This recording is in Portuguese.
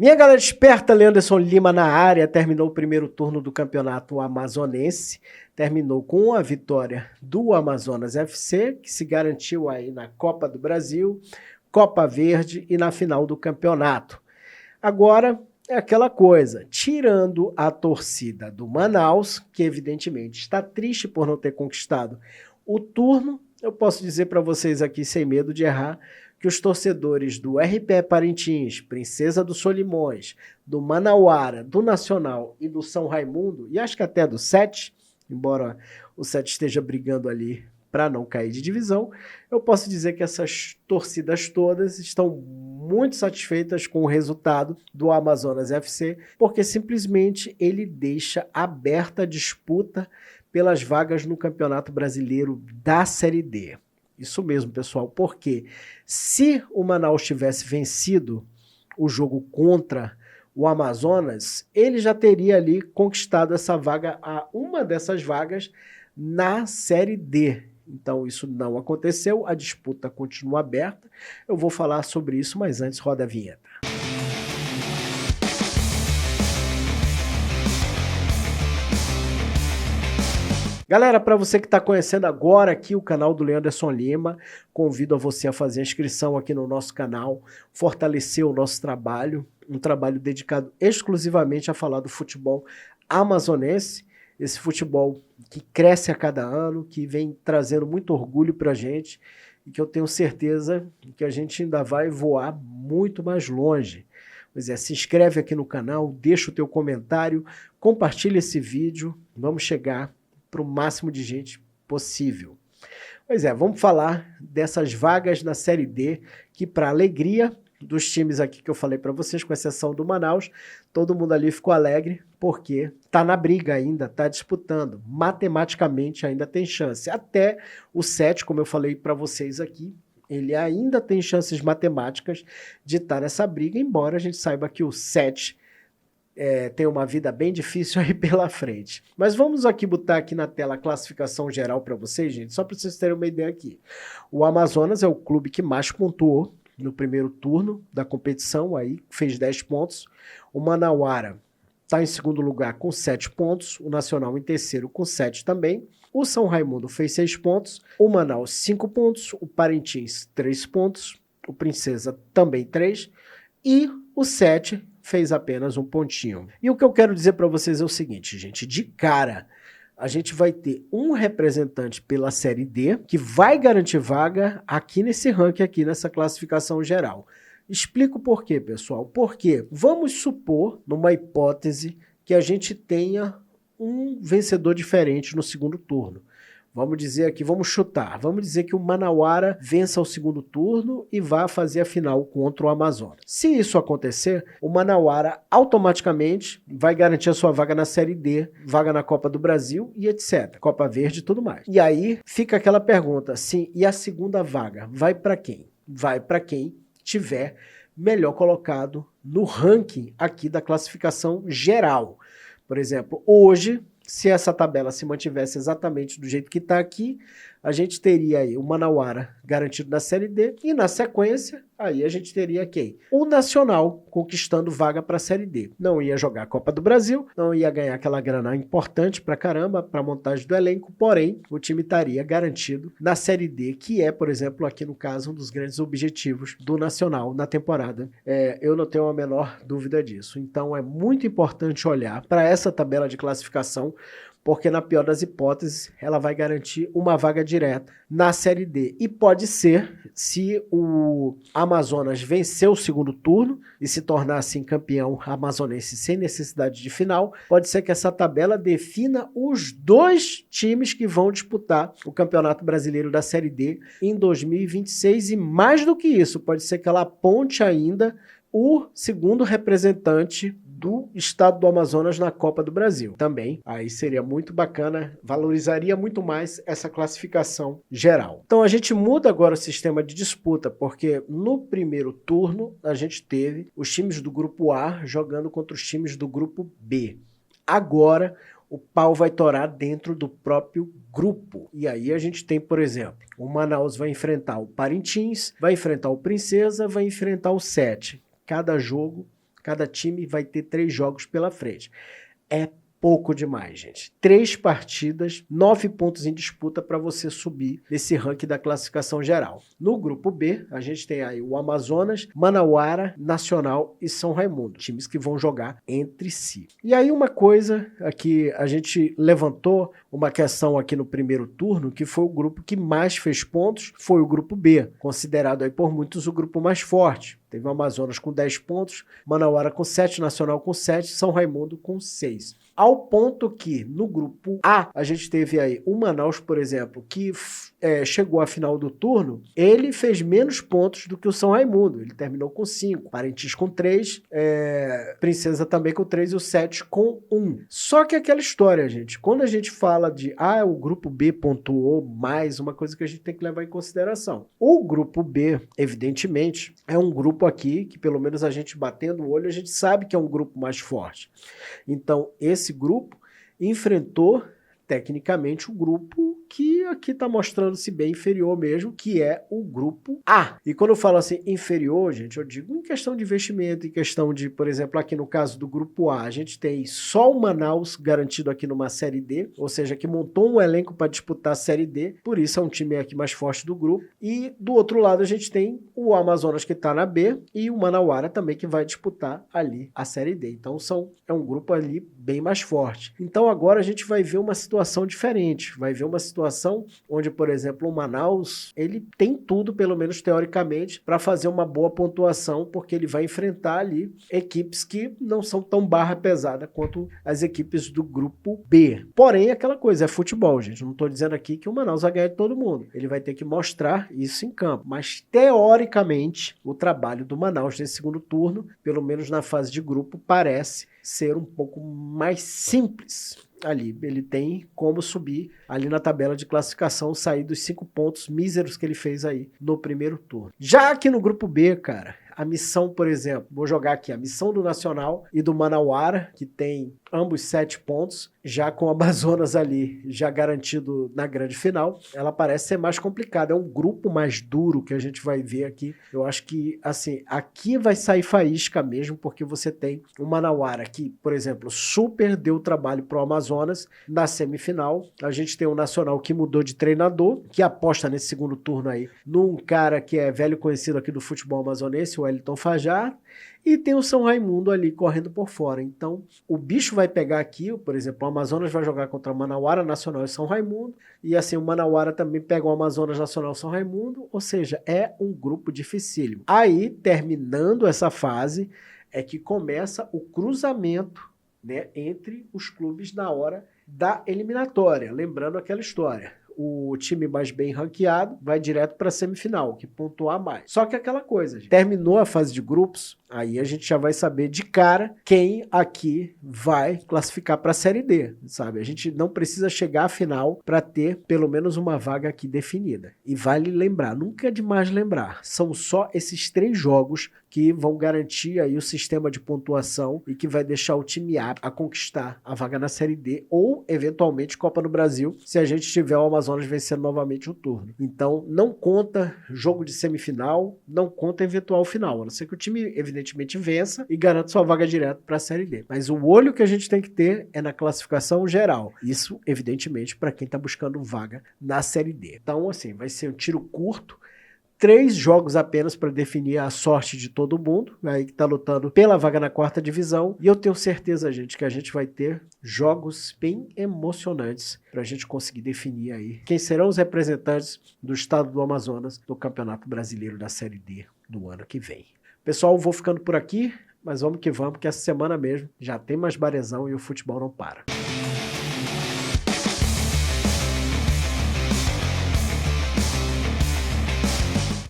Minha galera esperta, Leanderson Lima na área, terminou o primeiro turno do campeonato amazonense, terminou com a vitória do Amazonas FC, que se garantiu aí na Copa do Brasil, Copa Verde e na final do campeonato. Agora é aquela coisa, tirando a torcida do Manaus, que evidentemente está triste por não ter conquistado o turno, eu posso dizer para vocês aqui sem medo de errar, que os torcedores do RPE Parintins, Princesa dos Solimões, do Manauara, do Nacional e do São Raimundo, e acho que até do 7, embora o 7 esteja brigando ali para não cair de divisão, eu posso dizer que essas torcidas todas estão muito satisfeitas com o resultado do Amazonas FC, porque simplesmente ele deixa aberta a disputa pelas vagas no Campeonato Brasileiro da Série D. Isso mesmo, pessoal, porque se o Manaus tivesse vencido o jogo contra o Amazonas, ele já teria ali conquistado essa vaga, uma dessas vagas na Série D. Então isso não aconteceu, a disputa continua aberta. Eu vou falar sobre isso, mas antes roda a vinheta. Galera, para você que está conhecendo agora aqui o canal do Leanderson Lima, convido a você a fazer a inscrição aqui no nosso canal, fortalecer o nosso trabalho, um trabalho dedicado exclusivamente a falar do futebol amazonense, esse futebol que cresce a cada ano, que vem trazendo muito orgulho para a gente e que eu tenho certeza que a gente ainda vai voar muito mais longe. Pois é, se inscreve aqui no canal, deixa o teu comentário, compartilha esse vídeo, vamos chegar para o máximo de gente possível. Pois é, vamos falar dessas vagas na Série D, que para alegria dos times aqui que eu falei para vocês, com exceção do Manaus, todo mundo ali ficou alegre, porque está na briga ainda, está disputando, matematicamente ainda tem chance. Até o 7, como eu falei para vocês aqui, ele ainda tem chances matemáticas de estar nessa briga, embora a gente saiba que o 7 tem uma vida bem difícil aí pela frente. Mas vamos aqui botar aqui na tela a classificação geral para vocês, gente, só para vocês terem uma ideia aqui. O Amazonas é o clube que mais pontuou no primeiro turno da competição, aí fez 10 pontos. O Manauara está em segundo lugar com 7 pontos, o Nacional em terceiro com 7 também. O São Raimundo fez 6 pontos, o Manaus 5 pontos, o Parintins 3 pontos, o Princesa também 3 e o 7 fez apenas um pontinho. E o que eu quero dizer para vocês é o seguinte, gente, de cara, a gente vai ter um representante pela Série D que vai garantir vaga aqui nesse ranking, aqui nessa classificação geral. Explico por quê, pessoal. Porque vamos supor, numa hipótese, que a gente tenha um vencedor diferente no segundo turno. Vamos dizer aqui, vamos chutar, vamos dizer que o Manauara vença o segundo turno e vá fazer a final contra o Amazonas. Se isso acontecer, o Manauara automaticamente vai garantir a sua vaga na Série D, vaga na Copa do Brasil e etc. Copa Verde e tudo mais. E aí fica aquela pergunta, sim, e a segunda vaga vai para quem? Vai para quem tiver melhor colocado no ranking aqui da classificação geral. Por exemplo, hoje, se essa tabela se mantivesse exatamente do jeito que está aqui, a gente teria aí o Manauara garantido na Série D e na sequência, aí a gente teria quem? O Nacional conquistando vaga para a Série D. Não ia jogar a Copa do Brasil, não ia ganhar aquela grana importante pra caramba para a montagem do elenco, porém o time estaria garantido na Série D, que é, por exemplo, aqui no caso, um dos grandes objetivos do Nacional na temporada. Eu não tenho a menor dúvida disso. Então é muito importante olhar para essa tabela de classificação, porque na pior das hipóteses, ela vai garantir uma vaga direta na Série D. E pode ser, se o Amazonas vencer o segundo turno e se tornar assim campeão amazonense sem necessidade de final, pode ser que essa tabela defina os 2 times que vão disputar o Campeonato Brasileiro da Série D em 2026 e mais do que isso, pode ser que ela aponte ainda o segundo representante do estado do Amazonas na Copa do Brasil. Também, aí seria muito bacana, valorizaria muito mais essa classificação geral. Então a gente muda agora o sistema de disputa, porque no primeiro turno a gente teve os times do grupo A jogando contra os times do grupo B. Agora o pau vai torar dentro do próprio grupo. E aí a gente tem, por exemplo, o Manaus vai enfrentar o Parintins, vai enfrentar o Princesa, vai enfrentar o 7. Cada jogo Cada time vai ter 3 jogos pela frente. É pouco demais, gente. 3 partidas, 9 pontos em disputa para você subir nesse ranking da classificação geral. No grupo B, a gente tem aí o Amazonas, Manauara, Nacional e São Raimundo, times que vão jogar entre si. E aí uma coisa aqui, a gente levantou uma questão aqui no primeiro turno, que foi o grupo que mais fez pontos, foi o grupo B, considerado aí por muitos o grupo mais forte. Teve o Amazonas com 10 pontos, Manauara com 7, Nacional com 7, São Raimundo com 6. Ao ponto que, no grupo A, a gente teve aí o Manaus, por exemplo, que chegou à final do turno, ele fez menos pontos do que o São Raimundo. Ele terminou com 5, Parintins com 3, Princesa também com 3 e o 7 com 1. Só que aquela história, gente, quando a gente fala de, o grupo B pontuou mais, uma coisa que a gente tem que levar em consideração. O grupo B, evidentemente, é um grupo aqui que, pelo menos a gente batendo o olho, a gente sabe que é um grupo mais forte. Então, esse grupo enfrentou tecnicamente o grupo que aqui está mostrando-se bem inferior mesmo, que é o grupo A. E quando eu falo assim inferior, gente, eu digo em questão de investimento, em questão de, por exemplo, aqui no caso do grupo A, a gente tem só o Manaus garantido aqui numa Série D, ou seja, que montou um elenco para disputar a Série D, por isso é um time aqui mais forte do grupo. E do outro lado a gente tem o Amazonas que está na B e o Manauara também que vai disputar ali a Série D. Então é um grupo ali bem mais forte. Então agora a gente vai ver uma situação diferente, vai ver uma situação onde, por exemplo, o Manaus, ele tem tudo, pelo menos teoricamente, para fazer uma boa pontuação, porque ele vai enfrentar ali equipes que não são tão barra pesada quanto as equipes do grupo B. Porém, aquela coisa, é futebol, gente. Não estou dizendo aqui que o Manaus vai ganhar de todo mundo. Ele vai ter que mostrar isso em campo. Mas, teoricamente, o trabalho do Manaus nesse segundo turno, pelo menos na fase de grupo, parece ser um pouco mais simples. Ali, ele tem como subir ali na tabela de classificação, sair dos 5 pontos míseros que ele fez aí no primeiro turno. Já aqui no grupo B, cara, a missão, por exemplo, vou jogar aqui a missão do Nacional e do Manauara, que tem ambos 7 pontos, já com o Amazonas ali já garantido na grande final, ela parece ser mais complicada, é um grupo mais duro que a gente vai ver aqui. Eu acho que, assim, aqui vai sair faísca mesmo, porque você tem o Manauara que, por exemplo, super deu trabalho pro Amazonas na semifinal. A gente tem o Nacional que mudou de treinador, que aposta nesse segundo turno aí num cara que é velho conhecido aqui do futebol amazonense, o Wellington Fajardo, e tem o São Raimundo ali correndo por fora. Então, o bicho vai pegar aqui, por exemplo, o Amazonas vai jogar contra o Manauara, Nacional e São Raimundo, e assim o Manauara também pega o Amazonas, Nacional e São Raimundo, ou seja, é um grupo dificílimo. Aí, terminando essa fase, é que começa o cruzamento, né, entre os clubes na hora da eliminatória. Lembrando aquela história. O time mais bem ranqueado vai direto para a semifinal, que pontuar mais. Só que aquela coisa, gente, terminou a fase de grupos, aí a gente já vai saber de cara quem aqui vai classificar para a Série D, sabe? A gente não precisa chegar à final para ter pelo menos uma vaga aqui definida. E vale lembrar, nunca é demais lembrar, são só esses 3 jogos que vão garantir aí o sistema de pontuação e que vai deixar o time apto a conquistar a vaga na Série D ou, eventualmente, Copa do Brasil, se a gente tiver o Amazonas vencendo novamente o turno. Então, não conta jogo de semifinal, não conta eventual final, a não ser que o time, evidentemente, vença e garanta sua vaga direto para a Série D. Mas o olho que a gente tem que ter é na classificação geral. Isso, evidentemente, para quem está buscando vaga na Série D. Então, assim, vai ser um tiro curto, 3 jogos apenas para definir a sorte de todo mundo, aí que está lutando pela vaga na 4ª divisão, e eu tenho certeza, gente, que a gente vai ter jogos bem emocionantes para a gente conseguir definir aí quem serão os representantes do estado do Amazonas no Campeonato Brasileiro da Série D do ano que vem. Pessoal, vou ficando por aqui, mas vamos que essa semana mesmo já tem mais Barezão e o futebol não para.